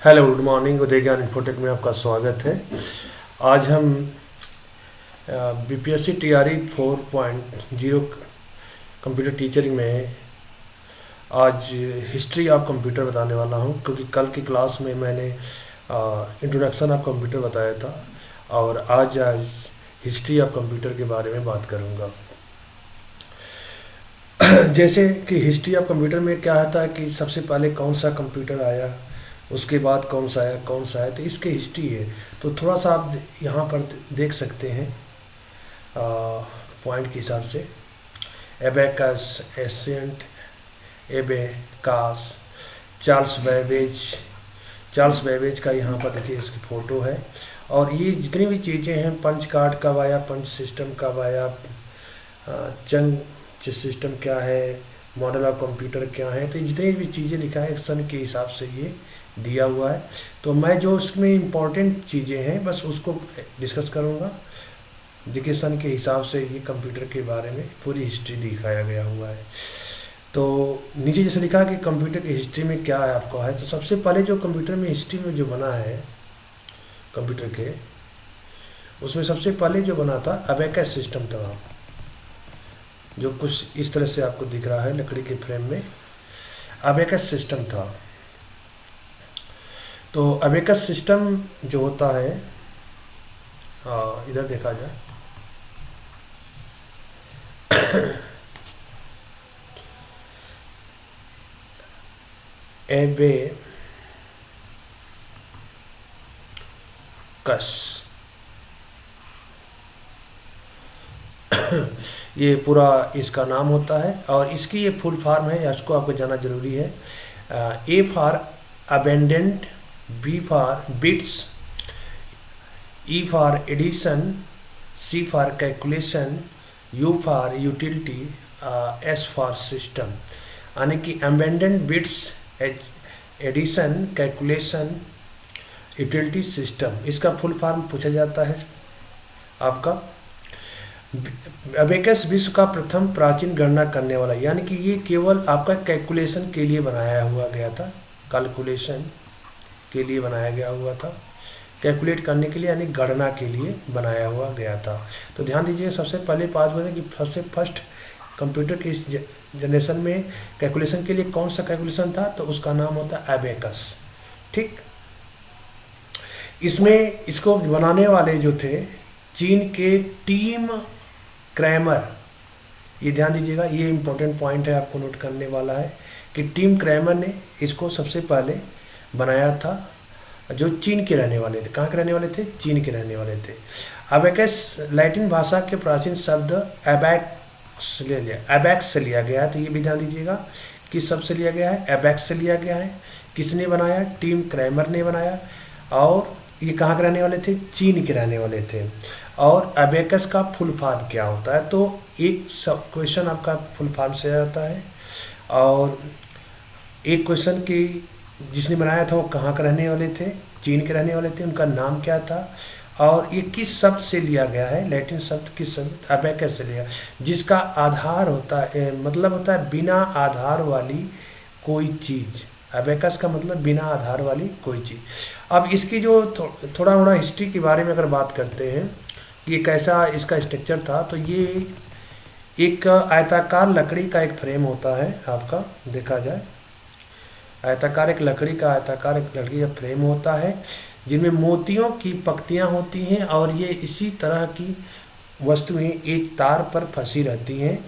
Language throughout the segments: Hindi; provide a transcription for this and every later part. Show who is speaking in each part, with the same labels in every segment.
Speaker 1: Hello, good morning. उदय ज्ञान इन्फोटेक में आपका स्वागत है। आज हम बीपीएससी टीआरई 4.0 कंप्यूटर टीचरिंग में आज हिस्ट्री ऑफ कंप्यूटर बताने वाला हूं, क्योंकि कल की क्लास में मैंने इंट्रोडक्शन ऑफ कंप्यूटर बताया था और आज हिस्ट्री ऑफ कंप्यूटर के बारे में बात करूंगा। जैसे कि हिस्ट्री ऑफ कंप्यूटर में क्या होता है कि सबसे पहले कौन सा कंप्यूटर आया, उसके बाद कौन सा आया, तो इसकी हिस्ट्री है। तो थोड़ा सा आप यहाँ पर देख सकते हैं पॉइंट के हिसाब से। Abacus, ascent, abacus, Charles Babbage का यहाँ पर देखिए इसकी फ़ोटो है। और ये जितनी भी चीज़ें हैं, पंच कार्ड कब आया, पंच सिस्टम कब आया, चंग सिस्टम क्या है, मॉडल ऑफ कंप्यूटर क्या है, तो जितनी भी चीज़ें लिखा है सन के हिसाब से ये दिया हुआ है। तो मैं जो उसमें इम्पोर्टेंट चीज़ें हैं बस उसको डिस्कस करूँगा। देखिए सन के हिसाब से ये कंप्यूटर के बारे में पूरी हिस्ट्री दिखाया गया हुआ है। तो नीचे जैसे लिखा है कि कंप्यूटर की हिस्ट्री में क्या है आपको है, तो सबसे पहले जो कंप्यूटर में हिस्ट्री में जो बना है कंप्यूटर के, उसमें सबसे पहले जो बना था अबेकस सिस्टम था, जो कुछ इस तरह से आपको दिख रहा है लकड़ी के फ्रेम में। अबेकस सिस्टम था। तो अबेकस सिस्टम जो होता है, इधर देखा जाए एबेकस ये पूरा इसका नाम होता है और इसकी ये फुल फॉर्म है, इसको आपको जानना जरूरी है। A for abundant, B for bits, E for addition, C for calculation, U for utility, S for system. यानी कि abundant, bits, addition, calculation, utility, system, इसका फुल फॉर्म पूछा जाता है आपका। अबेकस विश्व का प्रथम प्राचीन गणना करने वाला, यानी कि ये केवल आपका कैलकुलेशन के लिए बनाया हुआ गया था, कैलकुलेशन के लिए बनाया गया हुआ था, कैलकुलेट करने के लिए यानी गणना के लिए बनाया हुआ गया था। तो ध्यान दीजिए, सबसे पहले बात हुआ कि सबसे फर्स्ट कंप्यूटर की इस जनरेशन में कैलकुलेशन के लिए कौन सा कैलकुलेशन था, तो उसका नाम होता है अबेकस। ठीक, इसमें इसको बनाने वाले जो थे चीन के टिम क्रैमर। ये ध्यान दीजिएगा, ये इंपॉर्टेंट पॉइंट है, आपको नोट करने वाला है कि टिम क्रैमर ने इसको सबसे पहले बनाया था, जो चीन के रहने वाले थे। कहाँ के रहने वाले थे? चीन के रहने वाले थे। अबेकस लैटिन भाषा के प्राचीन शब्द एबैक्स से लिया गया है। तो ये भी ध्यान दीजिएगा, किस शब्द से लिया गया है? एबैक्स से लिया गया है। किसने बनाया? टिम क्रैमर ने बनाया। और ये कहाँ के रहने वाले थे? चीन के रहने वाले थे। और अबेकस का फुल फॉर्म क्या होता है? तो एक क्वेश्चन आपका फुल फॉर्म से आता है और एक क्वेश्चन की जिसने बनाया था वो कहाँ के रहने वाले थे? चीन के रहने वाले थे। उनका नाम क्या था? और ये किस शब्द से लिया गया है? लैटिन शब्द किस शब्द? अबेकस से लिया, जिसका आधार होता है, मतलब होता है बिना आधार वाली कोई चीज़। अबेकस का मतलब बिना आधार वाली कोई चीज़। अब इसकी जो थोड़ा मोड़ा हिस्ट्री के बारे में अगर बात करते हैं, ये कैसा इसका स्ट्रक्चर था, तो ये एक आयताकार लकड़ी का एक फ्रेम होता है आपका, देखा जाए आयताकार एक लकड़ी का फ्रेम होता है, जिनमें मोतियों की पत्तियां होती हैं और ये इसी तरह की वस्तुएं एक तार पर फंसी रहती हैं।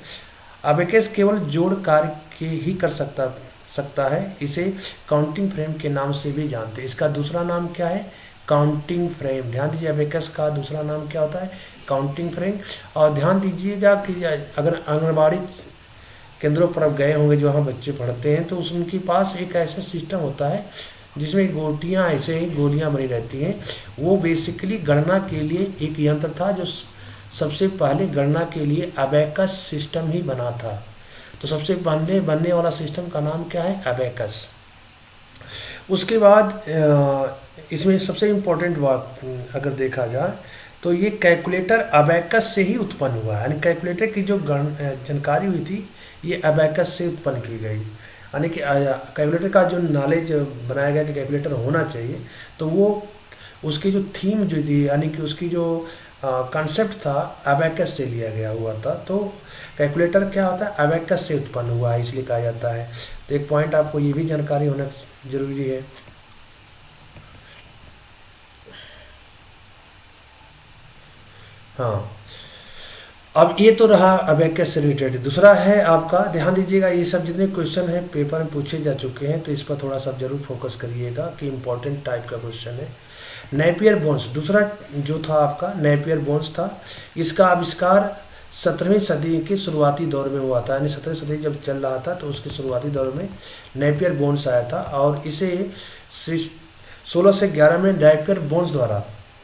Speaker 1: अबेकस केवल जोड़ कार्य के ही कर सकता है। इसे काउंटिंग फ्रेम के नाम से भी जानते हैं। इसका दूसरा नाम क्या है? Counting frame. ध्यान दीजिए, अबेकस का दूसरा नाम क्या होता है? Counting frame. और ध्यान दीजिएगा कि अगर आंगनबाड़ी केंद्रों पर आप गए होंगे, जो वहाँ बच्चे पढ़ते हैं, तो उनके पास एक ऐसा सिस्टम होता है जिसमें गोटियाँ, ऐसे ही गोलियाँ बनी रहती हैं। वो बेसिकली गणना के लिए एक यंत्र था, जो सबसे पहले गणना के लिए अबेकस सिस्टम ही बना था। तो सबसे पहले बनने वाला सिस्टम का नाम क्या है? अबेकस। उसके बाद इसमें सबसे इम्पोर्टेंट बात अगर देखा जाए तो ये कैलकुलेटर अबेकस से ही उत्पन्न हुआ है। यानी कैलकुलेटर की जो जानकारी हुई थी, ये अबेकस से उत्पन्न की गई। यानी कि कैलकुलेटर का जो नॉलेज बनाया गया कि कैलकुलेटर होना चाहिए, तो वो उसकी जो थीम जो थी, यानी कि उसकी जो कॉन्सेप्ट था, अबैकस से लिया गया हुआ था। तो कैलकुलेटर क्या होता है, अबैकस से उत्पन्न हुआ है, इसलिए कहा जाता है। तो एक पॉइंट आपको ये भी जानकारी होना जरूरी है। हाँ, अब ये तो रहा अबैकस से रिलेटेड। दूसरा है आपका, ध्यान दीजिएगा, ये सब जितने क्वेश्चन हैं पेपर में पूछे जा चुके हैं, तो इस पर थोड़ा सा जरूर फोकस करिएगा कि इंपॉर्टेंट टाइप का क्वेश्चन है। नेपियर बोन्स, दूसरा जो था आपका नेपियर बोन्स था। इसका आविष्कार 17वीं सदी के शुरुआती दौर में हुआ था, यानी 17वीं सदी जब चल रहा था तो उसके शुरुआती दौर में नेपियर बोन्स आया था। और इसे 1611 में नेपियर बोन्स द्वारा,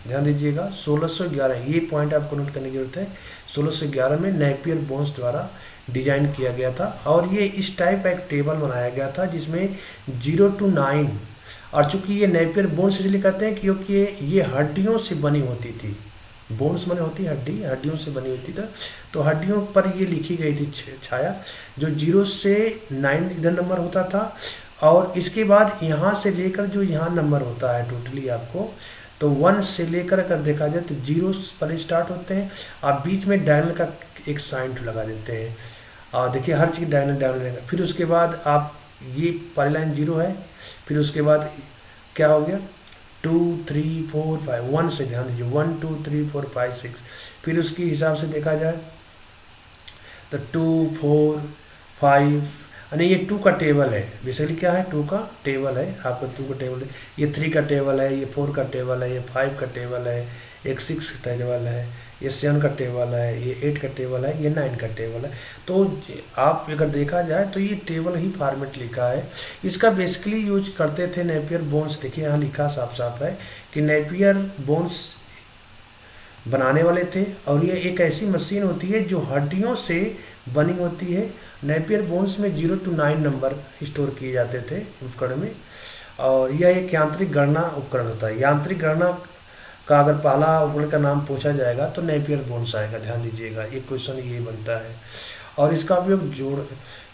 Speaker 1: ध्यान दीजिएगा 1611, ये पॉइंट आपको नोट करने की जरूरत है, 1611 में नेपियर बोन्स द्वारा डिजाइन किया गया था। और ये इस टाइप का एक टेबल बनाया गया था जिसमें 0 to 9, और चूंकि ये नेपियर बोन्स इसलिए कहते हैं क्योंकि ये हड्डियों से बनी होती थी। बोन्स बनी होती हड्डी, हड्डियों से बनी होती था, तो हड्डियों पर ये लिखी गई थी छाया, जो 0 से 9 इधर नंबर होता था। और इसके बाद यहाँ से लेकर जो यहाँ नंबर होता है टोटली आपको, तो 1 से लेकर अगर देखा जाए तो 0 पर स्टार्ट होते हैं। आप बीच में डायनल का एक साइन लगा देते हैं, और देखिए हर चीज़ डायनल डायनल रहेगा। फिर उसके बाद आप, ये पहली लाइन 0 है, फिर उसके बाद क्या हो गया 2 3 4 5, 1 से ध्यान दीजिए 1 2 3 4 5 6। फिर उसके हिसाब से देखा जाए तो 2 4 5, यानी ये 2 का टेबल है। बेसिकली क्या है, 2 का टेबल है, आपका 2 का टेबल है। ये 3 का टेबल है, ये 4 का टेबल है, ये 5 का टेबल है, एक 6 का टेबल है, ये 7 का टेबल है, ये 8 का टेबल है, ये 9 का टेबल है। तो आप अगर देखा जाए तो ये टेबल ही फॉर्मेट लिखा है। इसका बेसिकली यूज करते थे नेपियर बोन्स। देखिए यहाँ लिखा साफ साफ है कि नेपियर बोन्स बनाने वाले थे, और ये एक ऐसी मशीन होती है जो हड्डियों से बनी होती है। नेपियर बोन्स में 0 to 9 नंबर स्टोर किए जाते थे उपकरण में, और यह एक यांत्रिक गणना उपकरण होता है। यांत्रिक गणना का अगर पहला उपकरण का नाम पूछा जाएगा तो नेपियर बोन्स आएगा, ध्यान दीजिएगा, एक क्वेश्चन ये बनता है। और इसका उपयोग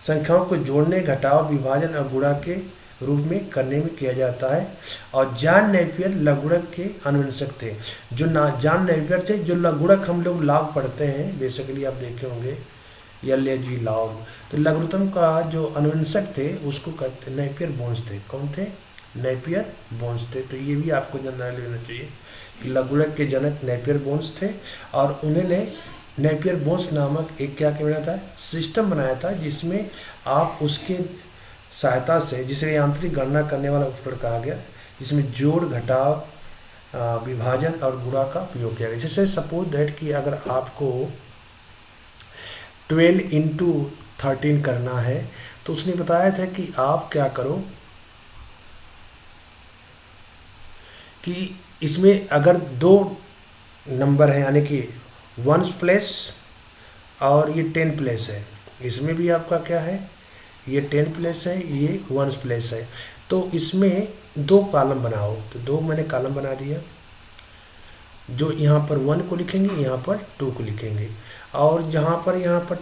Speaker 1: संख्याओं को जोड़ने, घटाव, विभाजन और गुणा के रूप में करने में किया जाता है। और जॉन नेपियर लघुगणक के अन्वेषक थे। जो जॉन नेपियर थे, जो लघुगणक हम लोग लॉग पढ़ते हैं, बेसिकली आप देखे होंगे LAG लॉग, तो लघुगणक का जो अन्वेषक थे उसको कहते नेपियर बोन्स थे। कौन थे, नेपियर बोन्स थे। तो ये भी आपको जानना लेना चाहिए कि लघुगणक के जनक नेपियर बोन्स थे, और उन्होंने नेपियर बोन्स नामक एक क्या बनाया था, सिस्टम बनाया था, जिसमें आप उसके सहायता से, जिसे यांत्रिक गणना करने वाला उपकरण कहा गया, जिसमें जोड़, घटाव, विभाजन और गुणा का उपयोग किया गया। जैसे सपोज दैट कि अगर आपको 12 into 13 करना है, तो उसने बताया था कि आप क्या करो कि इसमें अगर 2 नंबर है, यानी कि 1 प्लेस और ये 10 प्लेस है, इसमें भी आपका क्या है, ये 10 प्लेस है, ये 1 प्लेस है, तो इसमें 2 कॉलम बनाओ। तो 2 मैंने कॉलम बना दिया, जो यहाँ पर 1 को लिखेंगे, यहाँ पर 2 को लिखेंगे। और यहाँ पर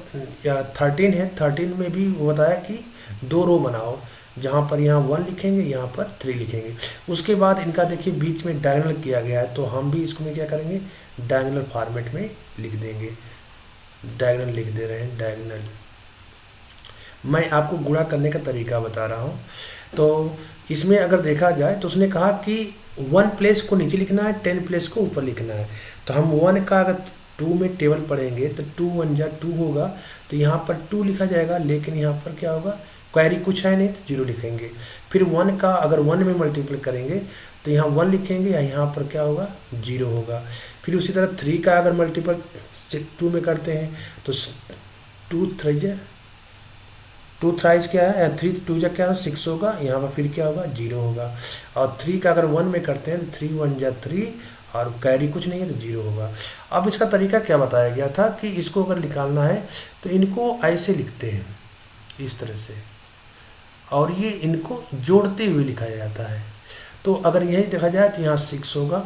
Speaker 1: 13 है, 13 में भी वो बताया कि 2 रो बनाओ, जहाँ पर यहाँ 1 लिखेंगे, यहाँ पर 3 लिखेंगे। उसके बाद इनका देखिए बीच में डायगोनल किया गया है, तो हम भी इसको में क्या करेंगे, डायगोनल फॉर्मेट में लिख देंगे। डायगोनल लिख दे रहे हैं, डायगोनल। मैं आपको गुणा करने का तरीका बता रहा हूँ। तो इसमें अगर देखा जाए तो उसने कहा कि 1 प्लेस को नीचे लिखना है, 10 प्लेस को ऊपर लिखना है। तो हम 1 का अगर 2 में टेबल पढ़ेंगे तो 2 1 जा 2 होगा, तो यहाँ पर 2 लिखा जाएगा, लेकिन यहाँ पर क्या होगा, क्वेरी कुछ है नहीं, तो 0 लिखेंगे। फिर 1 का अगर 1 में मल्टीप्लाई करेंगे तो यहाँ 1 लिखेंगे, या यहाँ पर क्या होगा, 0 होगा। फिर उसी तरह 3 का अगर मल्टीपल 2 में करते हैं तो 2 थ्राइज क्या है, 3 2 जा क्या है, 6 होगा, यहाँ पर फिर क्या होगा, 0 होगा। और 3 का अगर 1 में करते हैं तो 3 1 जा 3, और कैरी कुछ नहीं है तो 0 होगा। अब इसका तरीका क्या बताया गया था कि इसको अगर निकालना है तो इनको ऐसे लिखते हैं, इस तरह से, और ये इनको जोड़ते हुए लिखा जाता है। तो अगर यही देखा जाए तो यहाँ 6 होगा,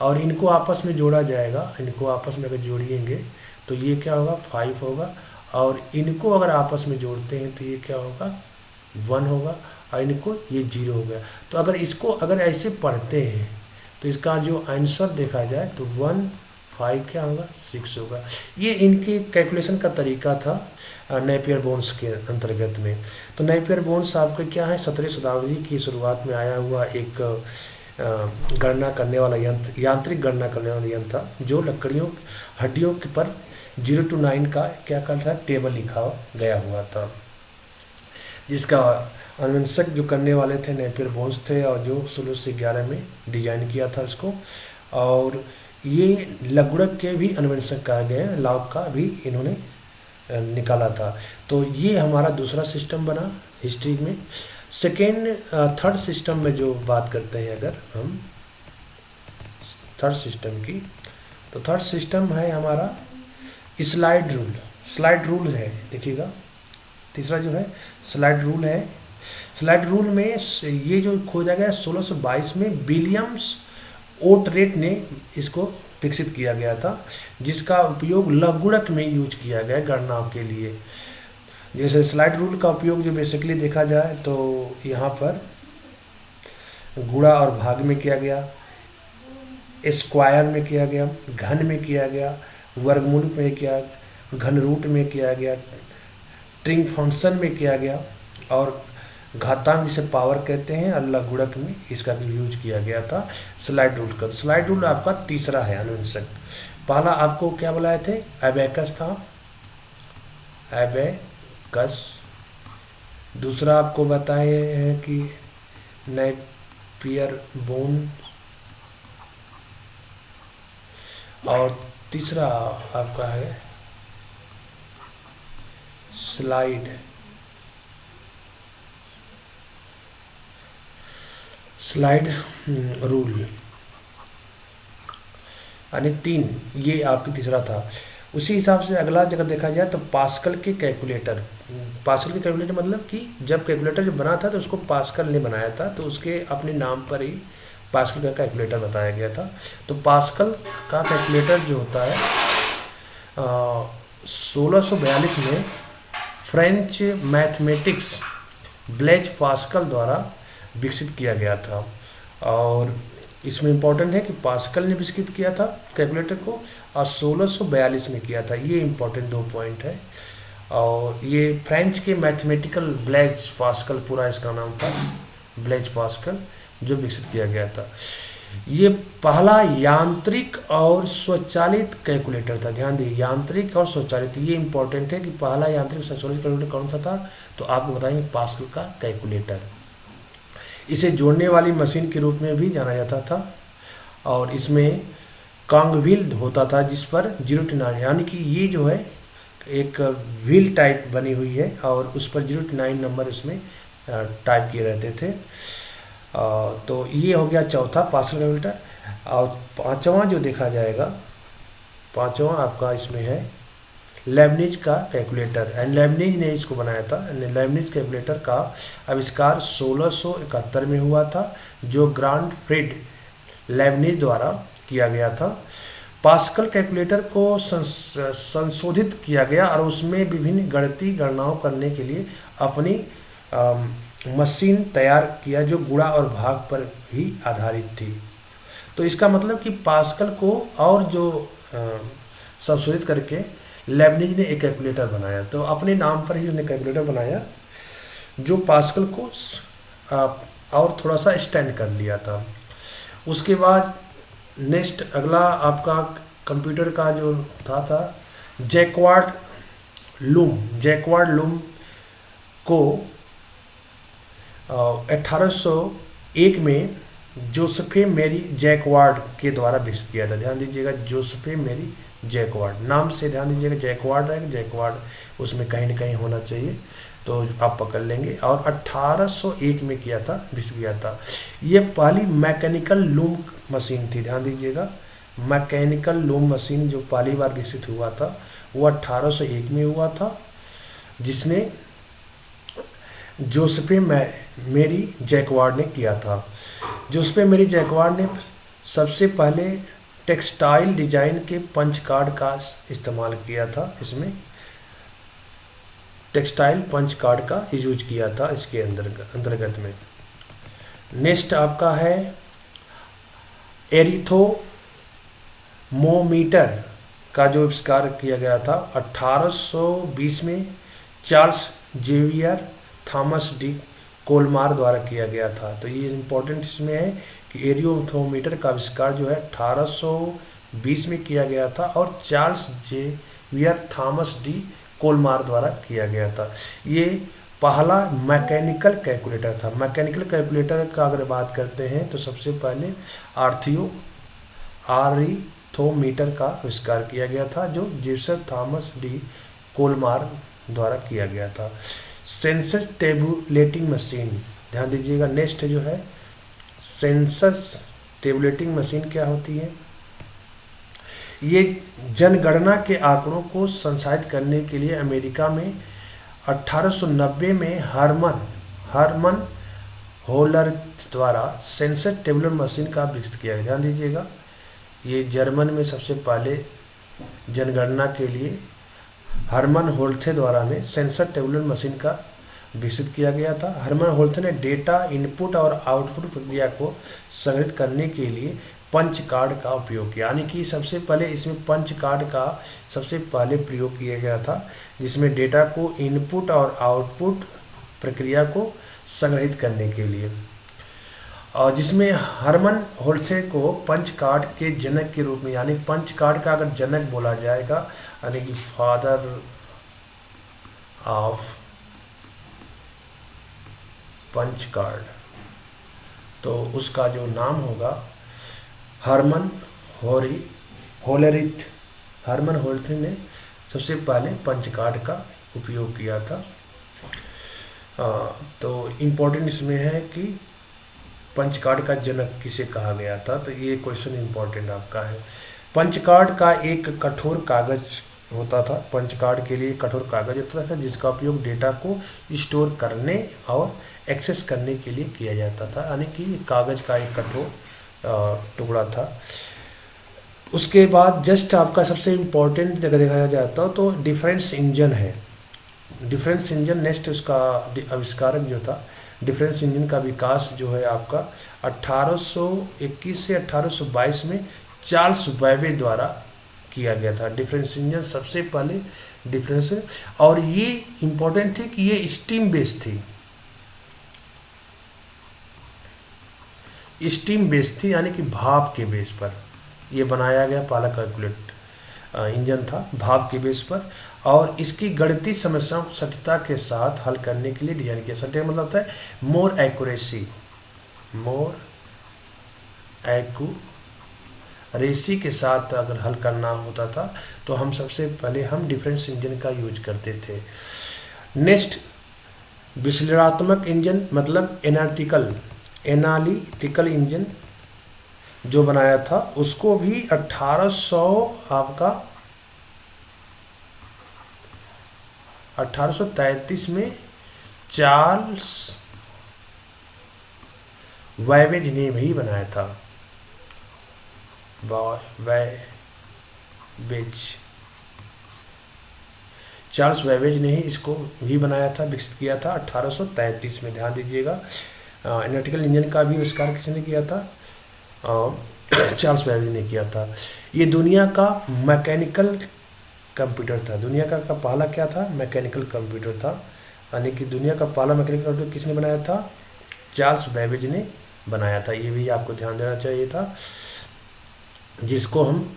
Speaker 1: और इनको आपस में जोड़ा जाएगा। इनको आपस में अगर जोड़िएंगे तो ये क्या होगा, 5 होगा, और इनको अगर आपस में जोड़ते हैं तो ये क्या होगा, 1 होगा और इनको ये 0 हो गया। तो अगर इसको अगर ऐसे पढ़ते हैं तो इसका जो आंसर देखा जाए तो 1 5 क्या होगा 6 होगा। ये इनके कैलकुलेशन का तरीका था नेपियर बोन्स के अंतर्गत में। तो नेपियर बोन्स आपका क्या है 17वीं शताब्दी की शुरुआत में आया हुआ एक गणना करने वाला यंत्र, यांत्रिक गणना करने वाला यंत्र था, जो लकड़ियों हड्डियों के पर 0 to 9 का क्या करता है टेबल लिखा गया हुआ था, जिसका अन्वेषक जो करने वाले थे नेपियर बोन्स थे और जो 1611 में डिजाइन किया था इसको। और ये लघुड़क के भी अन्वेषक कहा गए, लॉग का भी इन्होंने निकाला था। तो ये हमारा दूसरा सिस्टम बना हिस्ट्री में। थर्ड सिस्टम में जो बात करते हैं अगर हम थर्ड सिस्टम की, तो थर्ड सिस्टम है हमारा स्लाइड रूल। स्लाइड रूल है, देखिएगा तीसरा जो है स्लाइड रूल है। स्लाइड रूल में ये जो खोजा गया 1622 में विलियम्स ओटरेट ने इसको विकसित किया गया था, जिसका उपयोग लघुड़क में यूज किया गया गणनाओं के लिए। जैसे स्लाइड रूल का उपयोग जो बेसिकली देखा जाए तो यहाँ पर गुणा और भाग में किया गया, स्क्वायर में किया गया, घन में किया गया, वर्गमूल में किया, घन रूट में किया गया, ट्रिंग फंक्शन में किया गया, और घातांक जिसे पावर कहते हैं और लघुड़क में इसका भी यूज किया गया था स्लाइड रूल का। स्लाइड रूल आपका तीसरा है अनुवंशक। पहला आपको क्या बुलाए थे एबेकस था, एबेकस। दूसरा आपको बताए हैं कि नेपियर बोन, और तीसरा आपका है स्लाइड रूल, यानी 3, ये आपकी तीसरा था। उसी हिसाब से अगला जगह देखा जाए तो पास्कल के कैलकुलेटर। पास्कल के कैलकुलेटर मतलब कि जब कैलकुलेटर जब बना था तो उसको पास्कल ने बनाया था, तो उसके अपने नाम पर ही पास्कल का कैलकुलेटर बताया गया था। तो पास्कल का कैलकुलेटर जो होता है 1642 में फ्रेंच मैथमेटिक्स ब्लेज पास्कल द्वारा विकसित किया गया था। और इसमें इम्पोर्टेंट है कि पास्कल ने विकसित किया था कैलकुलेटर को और 1642 में किया था। ये इम्पोर्टेंट 2 पॉइंट है। और ये फ्रेंच के मैथमेटिकल ब्लेज पास्कल, पूरा इसका नाम था ब्लेज पास्कल, जो विकसित किया गया था। ये पहला यांत्रिक और स्वचालित कैलकुलेटर था। ध्यान दिए, यांत्रिक और स्वचालित, ये इंपॉर्टेंट है कि पहला यांत्रिक स्वचालित कैलकुलेटर कौन सा था, तो आपको बताएंगे पास्कल का कैलकुलेटर। इसे जोड़ने वाली मशीन के रूप में भी जाना जाता था, और इसमें कांगव्हील होता था जिस पर 0 to 9, यानी कि ये जो है एक व्हील टाइप बनी हुई है और उस पर 0 to 9 नंबर इसमें टाइप किए रहते थे। तो ये हो गया चौथा पास्कल कैलकुलेटर। और पांचवा जो देखा जाएगा, पांचवा आपका इसमें है लेबनिज का कैलकुलेटर। एंड लेबनिज ने इसको बनाया था। लेबनिज कैलकुलेटर का आविष्कार 1671 में हुआ था, जो ग्रांड फ्रिड लेबनिज द्वारा किया गया था। पास्कल कैलकुलेटर को संशोधित किया गया और उसमें विभिन्न गणितीय गणनाओं करने के लिए अपनी मशीन तैयार किया, जो गुणा और भाग पर ही आधारित थी। तो इसका मतलब कि पास्कल को और जो संशोधित करके लेबनिज ने एक कैलकुलेटर बनाया, तो अपने नाम पर ही उसने कैलकुलेटर बनाया, जो पास्कल को और थोड़ा सा स्टैंड कर लिया था। उसके बाद नेक्स्ट अगला आपका कंप्यूटर का जो था जैकवार्ड लूम को 1801 में जोसेफे मेरी जैकवार्ड के द्वारा विकसित किया था। ध्यान दीजिएगा, जोसेफे मेरी जैकवार्ड, नाम से ध्यान दीजिएगा, जैकवार्ड है, जैकवार्ड उसमें कहीं ना कहीं होना चाहिए, तो आप पकड़ लेंगे। और 1801 में किया था, विकसित किया था। ये पहली मैकेनिकल लूम मशीन थी। ध्यान दीजिएगा, मैकेनिकल लूम मशीन जो पहली बार विकसित हुआ था वो 1801 में हुआ था, जिसने जोसेफे मेरी जैकवार्ड ने किया था। जोसेफे मेरी जैकवार्ड ने सबसे पहले टेक्सटाइल डिजाइन के पंच कार्ड का इस्तेमाल किया था इसमें। टेक्सटाइल पंच कार्ड का यूज किया था इसके अंतर्गत में। नेक्स्ट आपका है एरिथोमोमीटर का जो आविष्कार किया गया था 1820 में चार्ल्स जेवियर थॉमस डी कोलमार द्वारा किया गया था। तो ये इम्पोर्टेंट इसमें है कि एरिथोमोमीटर का आविष्कार जो है 1820 में किया गया था और चार्ल्स जेवियर थॉमस डी कोलमार द्वारा किया गया था। ये पहला मैकेनिकल कैलकुलेटर था। मैकेनिकल कैलकुलेटर का अगर बात करते हैं तो सबसे पहले आरिथोमीटर का आविष्कार किया गया था जो जेवियर थॉमस डी कोलमार द्वारा किया गया था। सेंसस टेबुलेटिंग मशीन, ध्यान दीजिएगा। नेक्स्ट जो है सेंसस टेबुलेटिंग मशीन क्या होती है? ये जनगणना के आंकड़ों को संसाधित करने के लिए अमेरिका में 1890 में हरमन होलर्थ द्वारा सेंसस टेबुलर मशीन का विकसित किया गया। ध्यान दीजिएगा, ये जर्मन में सबसे पहले जनगणना के लिए हरमन होल्थे द्वारा ने सेंसस टेबुलर मशीन का विकसित किया गया था। हरमन होल्थे ने डेटा इनपुट और आउटपुट प्रक्रिया को संग्रहित करने के लिए पंच कार्ड का उपयोग किया, यानी कि सबसे पहले इसमें पंच कार्ड का सबसे पहले प्रयोग किया गया था जिसमें डेटा को इनपुट और आउटपुट प्रक्रिया को संग्रहित करने के लिए, और जिसमें हरमन होल्थे को पंच कार्ड के जनक के रूप में, यानी पंच कार्ड का अगर जनक बोला जाएगा यानी कि फादर ऑफ पंच कार्ड, तो उसका जो नाम होगा हरमन होलरिथ। हरमन होलरिथ ने सबसे पहले पंच कार्ड का उपयोग किया था। तो इम्पोर्टेंट इसमें है कि पंच कार्ड का जनक किसे कहा गया था, तो ये क्वेश्चन इम्पोर्टेंट आपका है। पंच कार्ड का एक कठोर कागज होता था। पंच कार्ड के लिए कठोर कागज होता था जिसका उपयोग डेटा को स्टोर करने और एक्सेस करने के लिए किया जाता था, यानी कि कागज का एक कठोर टुकड़ा था। उसके बाद जस्ट आपका सबसे इम्पोर्टेंट अगर देखा जाता हो तो डिफरेंस इंजन है। डिफरेंस इंजन नेक्स्ट उसका आविष्कारक जो था, डिफरेंस इंजन का विकास जो है आपका 1821 से 1822 में चार्ल्स बेबेज द्वारा किया गया था। डिफरेंस इंजन सबसे पहले डिफरेंस, और ये इम्पोर्टेंट है कि ये स्टीम बेस्ड थी। स्टीम बेस थी यानी कि भाप के बेस पर ये बनाया गया पहला कैलकुलेट इंजन था, भाप के बेस पर, और इसकी गणितीय समस्याओं को सटीकता के साथ हल करने के लिए डिजाइन किया। सटीक मतलब होता है मोर एक्यूरेसी के साथ अगर हल करना होता था तो हम सबसे पहले हम डिफरेंस इंजन का यूज करते थे। नेक्स्ट विश्लेषणात्मक इंजन मतलब एनालिटिकल इंजन जो बनाया था उसको भी 1833 में चार्ल्स बेबेज ने भी बनाया था। चार्ल्स बेबेज ने ही इसको भी बनाया था, विकसित किया था 1833 में। ध्यान दीजिएगा, एनालिटिकल इंजन का भी आविष्कार किसने किया था? चार्ल्स बेबेज ने किया था। ये दुनिया का मैकेनिकल कंप्यूटर था। दुनिया का पहला क्या था? मैकेनिकल कंप्यूटर था, यानी कि दुनिया का पहला मैकेनिकल कंप्यूटर किसने बनाया था? चार्ल्स बेबेज ने बनाया था। ये भी आपको ध्यान देना चाहिए था, जिसको हम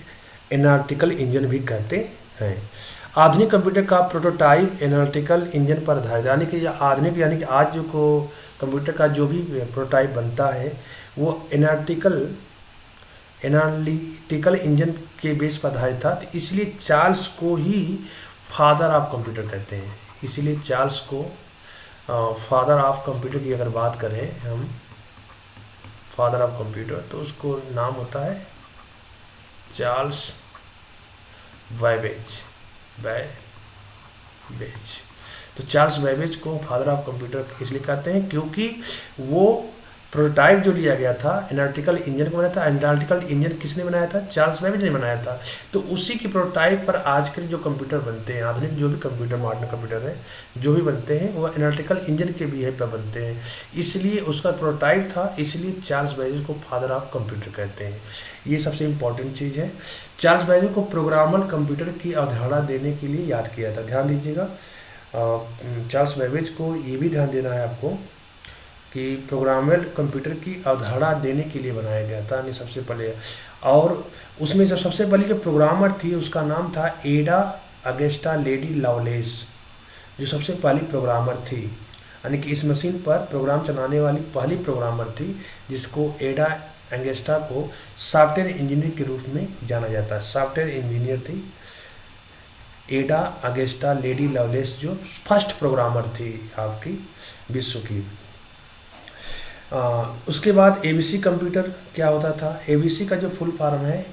Speaker 1: एनालिटिकल इंजन भी कहते हैं। आधुनिक कंप्यूटर का प्रोटोटाइप एनालिटिकल इंजन पर आधारित, यानी कि आधुनिक यानी कि आज जो को कंप्यूटर का जो भी प्रोटोटाइप बनता है वो एनालिटिकल इंजन के बेस पर आधारित था। तो इसलिए चार्ल्स को ही फादर ऑफ कंप्यूटर कहते हैं। इसलिए चार्ल्स को फादर ऑफ कंप्यूटर की अगर बात करें हम, फादर ऑफ कंप्यूटर, तो उसको नाम होता है चार्ल्स बेबेज। तो चार्ल्स बेबेज को फादर ऑफ कंप्यूटर इसलिए कहते हैं क्योंकि वो प्रोटोटाइप जो लिया गया था एनालिटिकल इंजन को बनाया था। एनालिटिकल इंजन किसने बनाया था? चार्ल्स बेबेज ने बनाया था। तो उसी की प्रोटोटाइप पर आज के जो कंप्यूटर बनते हैं, आधुनिक जो भी कंप्यूटर, मॉडर्न कंप्यूटर है जो भी बनते हैं, वो एनालिटिकल इंजन के भी पर बनते हैं। इसलिए उसका प्रोटोटाइप था, इसलिए चार्ल्स बेबेज को फादर ऑफ कंप्यूटर कहते हैं। ये सबसे इम्पोर्टेंट चीज़ है। चार्ल्स बेबेज को प्रोग्रामल कंप्यूटर की अवधारणा देने के लिए याद किया था। ध्यान दीजिएगा, चार्ल्स बेबेज को ये भी ध्यान देना है आपको कि प्रोग्रामेबल कंप्यूटर की अवधारणा देने के लिए बनाया गया था, यानी सबसे पहले। और उसमें जब सबसे पहली जो प्रोग्रामर थी उसका नाम था एडा अगेस्टा लेडी लवलेस, जो सबसे पहली प्रोग्रामर थी, यानी कि इस मशीन पर प्रोग्राम चलाने वाली पहली प्रोग्रामर थी, जिसको एडा अगेस्टा को सॉफ्टवेयर इंजीनियर के रूप में जाना जाता है। सॉफ्टवेयर इंजीनियर थी एडा अगेस्टा लेडी लवलेस, जो फर्स्ट प्रोग्रामर थी आपकी विश्व की। उसके बाद एबीसी कंप्यूटर क्या होता था? एबीसी का जो फुल फॉर्म है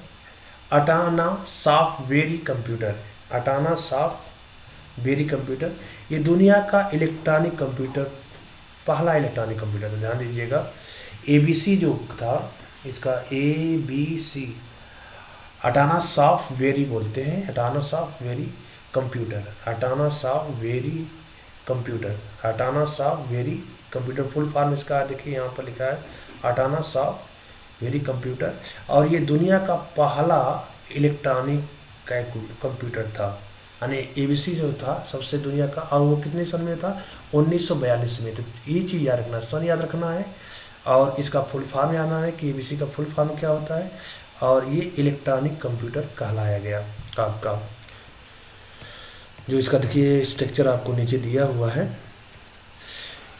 Speaker 1: अटाना software computer. Atanasoff software computer ये दुनिया का इलेक्ट्रॉनिक कंप्यूटर, पहला इलेक्ट्रॉनिक कंप्यूटर था। ध्यान दीजिएगा, एबीसी जो था इसका एबीसी अटाना सॉफ्टवेयर बोलते हैं। Atanasoff software computer, Atanasoff software computer, Atanasoff software computer full form इसका देखिए यहाँ पर लिखा है अटाना सॉफ्टवेयर कंप्यूटर। और ये दुनिया का पहला इलेक्ट्रॉनिक कंप्यूटर था, यानी एबीसी जो था सबसे दुनिया का। और वो कितने सन में था? 1942 में। तो ये चीज़ याद रखना, सन याद रखना है, और इसका फुल फॉर्म याद रखना है कि एबीसी का फुल फॉर्म क्या होता है। और ये इलेक्ट्रॉनिक कंप्यूटर कहलाया गया आपका। जो इसका देखिए स्ट्रक्चर आपको नीचे दिया हुआ है।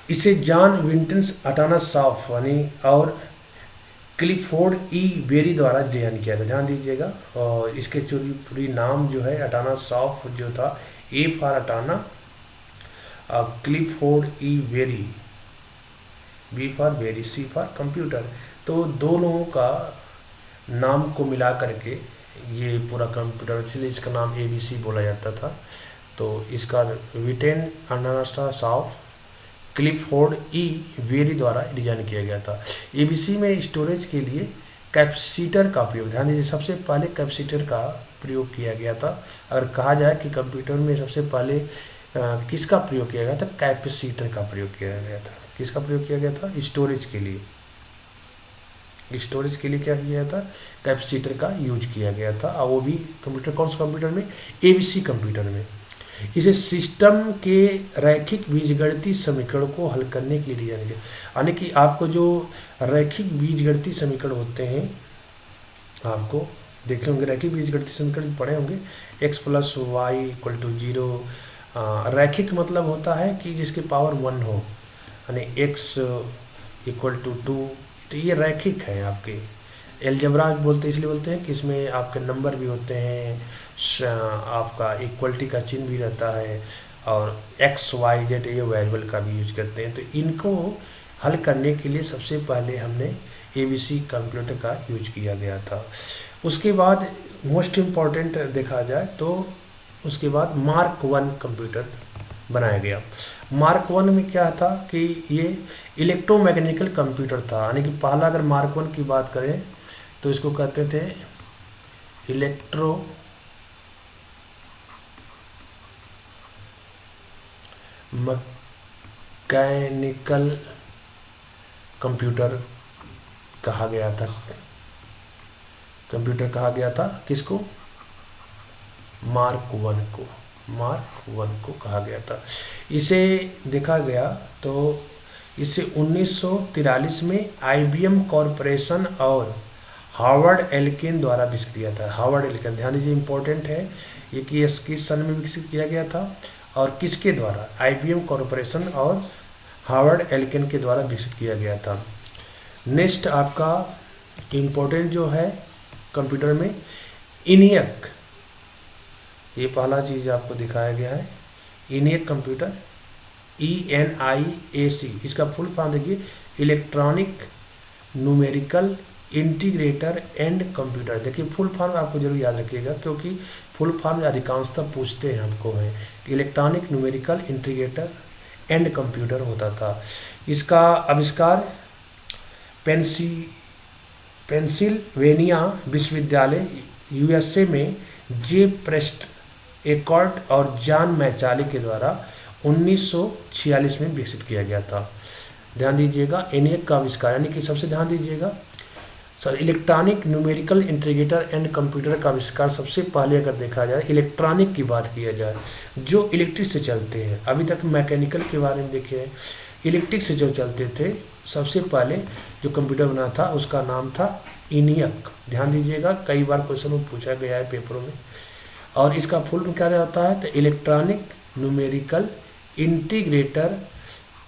Speaker 1: इसे जॉन विंटन्स अटाना सॉफ्ट यानी और क्लिफोर्ड ई बेरी द्वारा डिजाइन किया था। ध्यान दीजिएगा, और इसके पूरी नाम जो है अटाना सॉफ्ट जो था, A for Atanasoff, Clifford E Berry, B for Berry, C for computer. तो दो लोगों का नाम को मिला करके ये पूरा कंप्यूटर, इसलिए इसका नाम एबीसी बोला जाता था। तो इसका विटेन अटाना सॉफ्ट क्लिफोर्ड ई वेरी द्वारा डिजाइन किया गया था। एबीसी में स्टोरेज के लिए कैपेसिटर का प्रयोग, ध्यान दीजिए, सबसे पहले कैपेसिटर का प्रयोग किया गया था। अगर कहा जाए कि कंप्यूटर में सबसे पहले किसका प्रयोग किया गया था? कैपेसिटर का प्रयोग किया गया था। किसका प्रयोग किया गया था? स्टोरेज के लिए। स्टोरेज के लिए क्या किया था? कैपेसिटर का यूज किया गया था। और वो भी कंप्यूटर, कौन सा कंप्यूटर में? एबीसी कंप्यूटर में। इसे सिस्टम के रैखिक बीजगणितीय समीकरण को हल करने के लिए डिजाइन किया, यानी कि आपको जो रैखिक बीजगणितीय समीकरण होते हैं, आपको देखे होंगे रैखिक बीजगणितीय समीकरण पढ़े होंगे, x + y = 0। रैखिक मतलब होता है कि जिसके पावर 1 हो, यानी x = 2। तो ये रैखिक है आपके। एलजेब्रा बोलते इसलिए बोलते हैं कि इसमें आपके नंबर भी होते हैं, आपका इक्वलिटी का चिन्ह भी रहता है, और x, y, z ये वेरिएबल का भी यूज करते हैं। तो इनको हल करने के लिए सबसे पहले हमने एबीसी कंप्यूटर का यूज किया गया था। उसके बाद मोस्ट इम्पॉर्टेंट देखा जाए तो उसके बाद मार्क 1 कंप्यूटर बनाया गया। मार्क 1 में क्या था कि ये इलेक्ट्रोमैकेनिकल कंप्यूटर था, यानी कि पहला अगर मार्क 1 की बात करें तो इसको कहते थे इलेक्ट्रो मैकेनिकल कंप्यूटर कहा गया था। कंप्यूटर कहा गया था किसको? मार्क 1 को। मार्क 1 को कहा गया था। इसे देखा गया तो इसे 1943 में आईबीएम कॉरपोरेशन और हार्वर्ड एल्किन द्वारा विकसित किया था। हार्वर्ड एल्किन, ध्यान दीजिए, इंपॉर्टेंट है ये कि किस सन में विकसित किया गया था और किसके द्वारा? आईबीएम कॉरपोरेशन और हार्वर्ड एल्किन के द्वारा विकसित किया गया था। नेक्स्ट आपका इम्पोर्टेंट जो है कंप्यूटर में इनियक, ये पहला चीज़ आपको दिखाया गया है। इनियक कंप्यूटर, ENIAC, इसका फुल फॉर्म देखिए, electronic numerical integrator and computer. देखिए फुल फॉर्म आपको जरूर याद रखिएगा, क्योंकि फुल फॉर्म अधिकांशतः पूछते हैं हमको है। Electronic numerical integrator and computer होता था। इसका आविष्कार पेंसी पेंसिल्वेनिया विश्वविद्यालय यूएसए में जे प्रेस्ट एकॉर्ड और जॉन मैचाली के द्वारा 1946 में विकसित किया गया था। ध्यान दीजिएगा, ENIAC का आविष्कार, यानी कि सबसे ध्यान दीजिएगा sir, electronic numerical integrator and computer का आविष्कार सबसे पहले अगर देखा जाए, इलेक्ट्रॉनिक की बात किया जाए, जो इलेक्ट्रिक से चलते हैं। अभी तक मैकेनिकल के बारे में देखे हैं, इलेक्ट्रिक से जो चलते थे, सबसे पहले जो कंप्यूटर बना था उसका नाम था ENIAC। ध्यान दीजिएगा, कई बार क्वेश्चन में पूछा गया है पेपरों में। और इसका फुल फॉर्म क्या होता है, तो electronic numerical integrator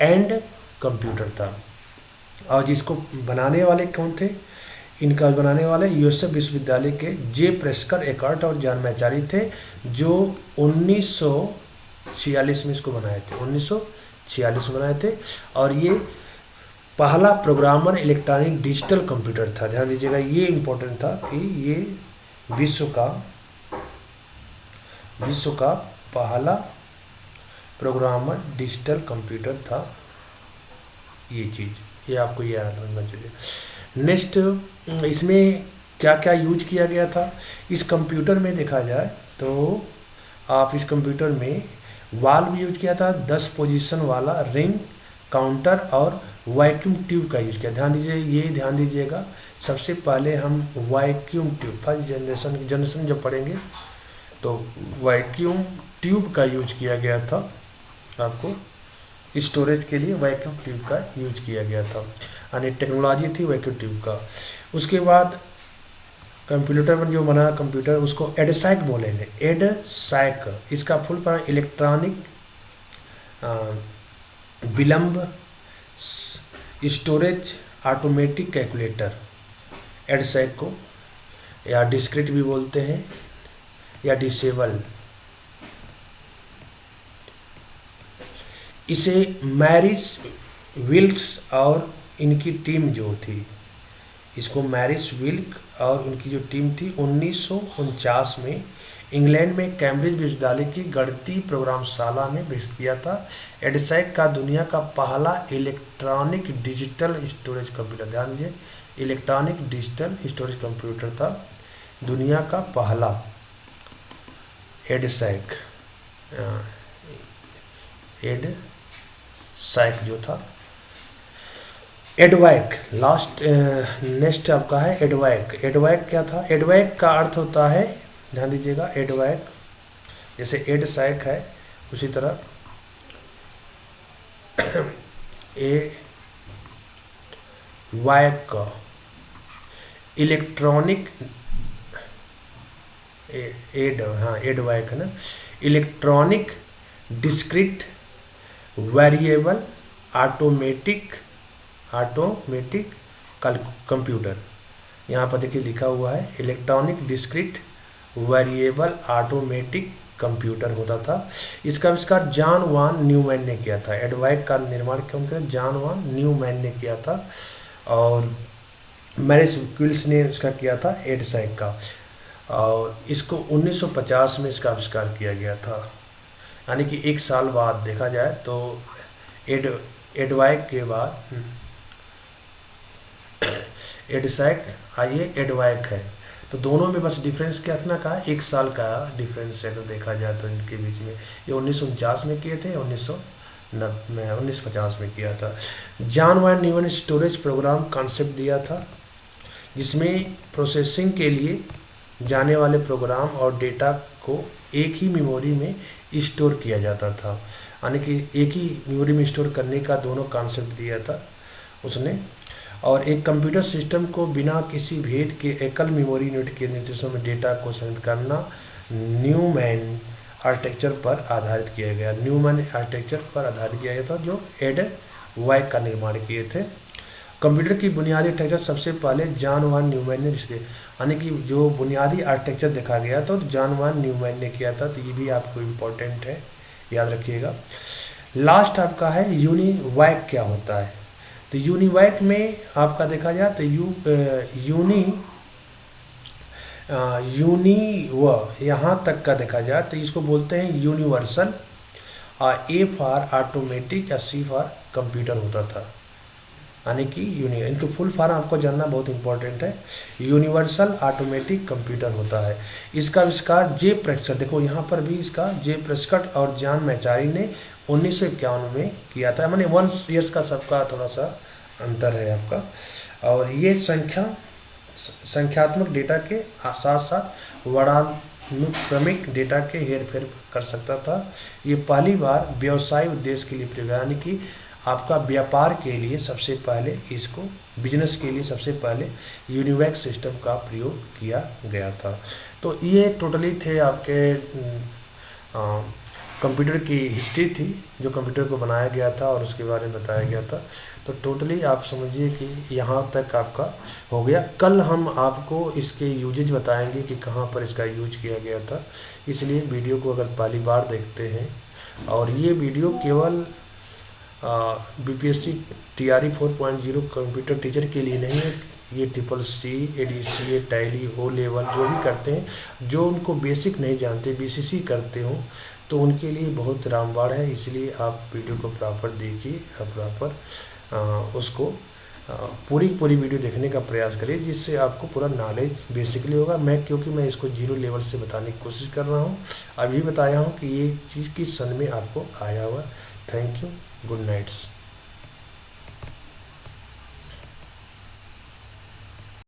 Speaker 1: and computer था। और जिसको बनाने वाले कौन थे, इनका बनाने वाले यूएसए विश्वविद्यालय के जे प्रेस्कर एकॉर्ड और जॉन मैचाली थे, जो 1946 में इसको बनाए थे, 1946 में बनाए थे। और ये पहला प्रोग्रामर इलेक्ट्रॉनिक डिजिटल कंप्यूटर था। ध्यान दीजिएगा, ये इम्पोर्टेंट था कि ये विश्व का पहला प्रोग्रामर डिजिटल कंप्यूटर था। ये चीज़ ये आपको याद रखना चाहिए। नेक्स्ट, इसमें क्या क्या यूज किया गया था इस कंप्यूटर में देखा जाए तो आप इस कंप्यूटर में वाल्व यूज किया था, 10 पोजीशन वाला रिंग काउंटर और वैक्यूम ट्यूब का यूज किया। ध्यान दीजिए, ये ध्यान दीजिएगा, सबसे पहले हम वैक्यूम ट्यूब, फर्स्ट जनरेशन जब पढ़ेंगे तो वैक्यूम ट्यूब का यूज किया गया था। आपको स्टोरेज के लिए वैक्यूम ट्यूब का यूज किया गया था, यानी टेक्नोलॉजी थी वैक्यूम ट्यूब का। उसके बाद कंप्यूटर में जो बना कंप्यूटर उसको एडसाइक बोलेंगे, एडसाइक। इसका फुल फॉर्म इलेक्ट्रॉनिक विलंब स्टोरेज ऑटोमेटिक कैलकुलेटर। एडसाइक को या डिस्क्रीट भी बोलते हैं या डिसेबल। इसे मैरिस विल्क्स और इनकी टीम जो थी, इसको मैरिस विल्क और उनकी जो टीम थी 1949 में इंग्लैंड में कैम्ब्रिज विश्वविद्यालय की गणितीय प्रोग्रामशाला में विकसित किया था। एडसाइक का दुनिया का पहला इलेक्ट्रॉनिक डिजिटल स्टोरेज कंप्यूटर। ध्यान दीजिए, इलेक्ट्रॉनिक डिजिटल स्टोरेज कंप्यूटर था, दुनिया का पहला एडसाइक जो था। एडवैक लास्ट नेक्स्ट आपका है एडवैक। एडवैक क्या था, एडवैक का अर्थ होता है, ध्यान दीजिएगा, एडवैक जैसे एडसाइक है उसी तरह एडवैक का इलेक्ट्रॉनिक एडवैक है ना, electronic discrete variable automatic computer. यहाँ पर देखिए लिखा हुआ है electronic discrete variable automatic computer होता था। इसका आविष्कार जॉन वान न्यूमैन ने किया था। एडवैक का निर्माण कौन किया, जॉन वान न्यूमैन ने किया था और मैरिस विल्क्स ने इसका किया था एडसाइक का। और इसको 1950 में इसका आविष्कार किया गया था, यानी कि 1 साल बाद देखा जाए तो एडवैक के बाद एडसाइक आइए एडवैक है, तो दोनों में बस डिफरेंस क्या इतना का 1 साल का डिफरेंस है। तो देखा जाए तो इनके बीच में ये 1949 में किए थे, 1950 में किया था। जॉन वान न्यूमैन स्टोरेज प्रोग्राम कॉन्सेप्ट दिया था, जिसमें प्रोसेसिंग के लिए जाने वाले प्रोग्राम और डेटा को एक ही मेमोरी में स्टोर किया जाता था, यानी कि एक ही मेमोरी में स्टोर करने का दोनों कॉन्सेप्ट दिया था उसने। और एक कंप्यूटर सिस्टम को बिना किसी भेद के एकल मेमोरी यूनिट के निर्देशों में डेटा को संग्रहित करना न्यूमैन आर्किटेक्चर पर आधारित किया गया। न्यूमैन आर्किटेक्चर पर आधारित किया गया था जो एडवैक का निर्माण किए थे। कंप्यूटर की बुनियादी आर्किटेक्चर सबसे पहले जॉन वान न्यूमैन ने यानी कि जो बुनियादी आर्किटेक्चर देखा गया तो जॉन वान न्यूमैन ने किया था, तो ये भी आपको इम्पोर्टेंट है, याद रखिएगा। लास्ट आपका है यूनिवैक क्या होता है। तो यूनिवैक में आपका देखा जाए तो यहाँ तक का देखा जाए तो इसको बोलते हैं यूनिवर्सल। A फॉर ऑटोमेटिक या C फॉर कंप्यूटर होता था। यानी कि इनके फुल फॉर्म आपको जानना बहुत इंपॉर्टेंट है। यूनिवर्सल ऑटोमेटिक कंप्यूटर होता है। इसका आविष्कार जे प्रेस्कट, देखो यहाँ पर भी इसका जे प्रेस्कट और जॉन मैचारी ने 1951 में किया था। मैंने 1 ईयर्स का सबका थोड़ा सा अंतर है आपका। और ये संख्यात्मक डेटा के साथ साथ वर्णानुक्रमिक डेटा के हेरफेर कर सकता था। ये पहली बार व्यवसाय उद्देश्य के लिए प्रयोग, यानी कि आपका व्यापार के लिए सबसे पहले इसको, बिजनेस के लिए सबसे पहले यूनिवैक्स सिस्टम का प्रयोग किया गया था। तो ये टोटली थे आपके कंप्यूटर की हिस्ट्री थी, जो कंप्यूटर को बनाया गया था और उसके बारे में बताया गया था। तो टोटली आप समझिए कि यहाँ तक आपका हो गया। कल हम आपको इसके यूजेज बताएंगे कि कहाँ पर इसका यूज किया गया था। इसलिए वीडियो को अगर पहली बार देखते हैं, और ये वीडियो केवल BPSC TRE 4.0 कंप्यूटर टीचर के लिए नहीं है, ये CCC, ADCA, tally, O level जो भी करते हैं, जो उनको बेसिक नहीं जानते, BCC करते हो, तो उनके लिए बहुत रामबाण है। इसलिए आप वीडियो को प्रॉपर देखिए, प्रॉपर उसको पूरी वीडियो देखने का प्रयास करिए, जिससे आपको पूरा नॉलेज बेसिकली होगा। क्योंकि मैं इसको 0 लेवल से बताने की कोशिश कर रहा हूँ, अभी बताया हूँ कि ये चीज़ किस सन में आपको आया हुआ। Thank you, good nights.